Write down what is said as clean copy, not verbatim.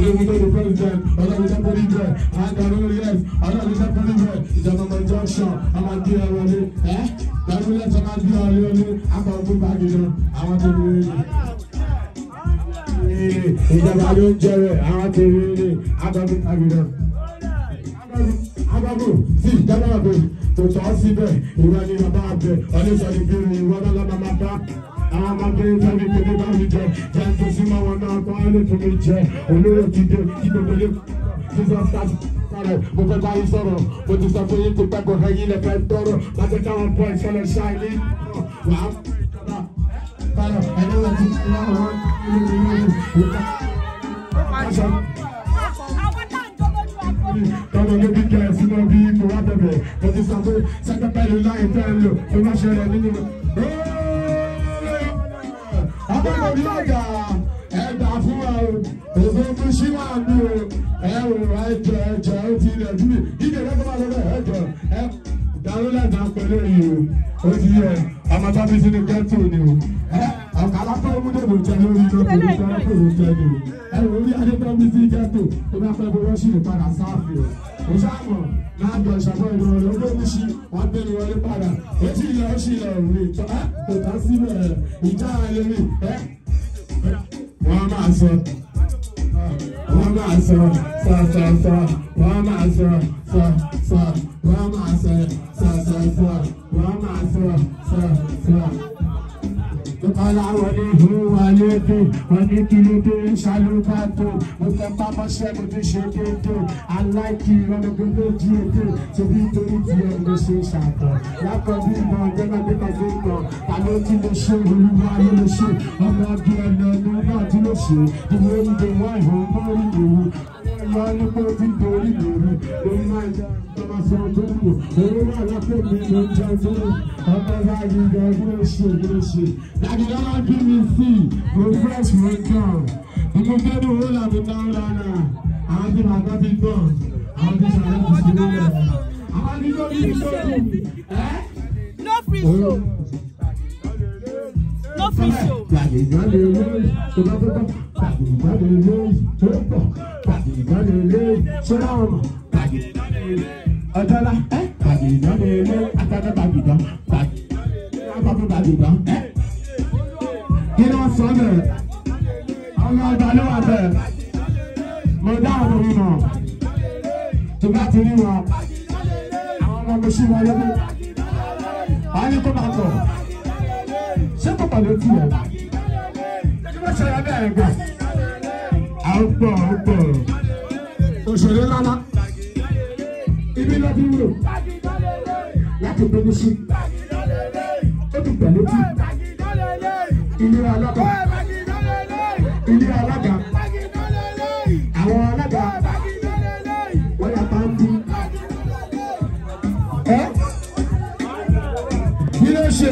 olórí tó di president ọlọ́run tó borí bẹ́ẹ̀ àgbàdo yes ọlọ́run tó borí bẹ́ẹ̀ ìjọba ọmọ junction ọmọ bí ẹ wọlé ẹ gbàdúrà tó máa bí ọ lé akọ̀ọ̀gbọ́n báàgì náà àwọn tó rí ìjọba ló ń jẹrẹ àwọn tó rí akọ̀ọ̀gbọ́n báàgì náà. Agbábọ̀ sí ìjọba ọ̀gbìn tó tọ́ síbẹ̀ ìwọ ni bàbá àbẹ̀ ọ̀lẹ́sọ̀rọ̀ ìbéèrè ìwọ náà lọ́ba máa bá àwọn ọmọdé tẹ́lẹ̀ tó ní bá mi jẹ jẹ́ tó sí mọ́ wọn náà kọ́ ẹ́ tó mi jẹ olóró ti dé kí gbogbo lé Jesus Christ sọ̀rọ̀ mo fẹ́ bá yín sọ̀rọ̀ mo ti sọ fún yín tó pẹ́ kọ́ ẹ̀yìn lẹ́fẹ̀ẹ́ tọrọ láti káwọn pọ̀ ìṣẹ̀lẹ̀ ṣáìlì wà á sọ̀rọ̀ ẹni wọ́n ti fi láwọn tọ́lọ lóbi kẹ́ sínú bí mo wá bẹ̀bẹ̀ mo ti sọ pé sẹ́kẹ́pẹ́lú láì tẹ́ ń lò tó bá ṣẹlẹ̀ nínú ọgbọ́n mi ọ̀gá ẹ̀dá fún wa o òfò fún ṣíwá mi o ẹ̀rù ẹ̀jẹ̀ ó ti ilẹ̀ jù mí ìdè lẹ́kọ̀ọ́ máa lọ́wọ́ ẹ̀jọ̀ ẹ̀ dàrú lẹ́dà pẹ̀lú èyí o ó ti yẹ ọmọ tó fi sínú ghetto ni o ọ̀kà aláfẹ́ omúdèbò jẹ lórí lóko ní sọ́rọ́pọ̀ jẹ ni o ẹ̀rù orí adébọ́bí sí ghetto tó bá fẹ́ bó rọ́ṣì lè padà sáàfì o kò sáàmọ̀ náà jọ ìṣàkóso ìrọ̀lẹ́ olóògùnṣí wọ́n gbé ni wọlé padà ó sì lọ òun ìtọ́ kò tán síbẹ̀ ìjà ayẹyẹ wọ́n máa sọ wọ́n máa sọ wọ́n máa sọ wọ́n máa sọ wọ́n máa sọ. Aláwọ̀ ní ìhùwà lédè, wọ́n ní kí ló dé ṣàlùbátò, mo fẹ́ pápọ́ṣẹ́ mo fi ṣe dédé, aláìkí ọlọ́gbọ́n lójú èdè, tóbi torí ti ẹ̀ ló ṣe ṣàtọ̀. Lápọ̀ bí mọ̀ ọ̀gbẹ́nà bí kan fi mọ̀, ta ló ti lè ṣe olúwa ló lè ṣe, ọmọ ọdún ẹ̀nà ọdún náà ti lè ṣe, ìwé ìdè wọ́n ìhùn mọ́rí ìlú, ọmọ nípa ti dorí ìlú, ló máa ń jẹ́ ọmọ sọ ọdún kù, owó wà lápò mi ló ń jẹun tó lù, ọmọ láàyè ìgbà kí ló ṣe. Daddy give me see, go fresh my car. You can get the whole of it down there. I want to have it done. I want to have it done. I want to go to the eh? No free show. No free show. Daddy got the lose. Daddy got the lose. Daddy got the lose. Sit down. Daddy got the lose. Adala, eh? Daddy got the lose. Adala, daddy got. Daddy got. Eh? Kí ló ń sọ bẹ́ẹ̀? Ọmọ ọba ló wà bẹ́ẹ̀. Mo dá àwọn orin mọ̀. Tó bá ti rí wọn, àwọn ọmọ mo ṣí wọn lórí. Wọ́n ní kó máa tọ̀. Ṣé kò pọ̀ létí ẹ̀? Kí ló ṣe ẹgbẹ́ ẹ̀ gbà? À ń pọ̀. Òṣèré lọ́lá. Ibi ló ti wúlò. Láti gbé ní sí. Ó ti pẹ̀ létí. Ilé alága, àwọn alága, wọ́n yà pa ń bí. Kí ló ṣe?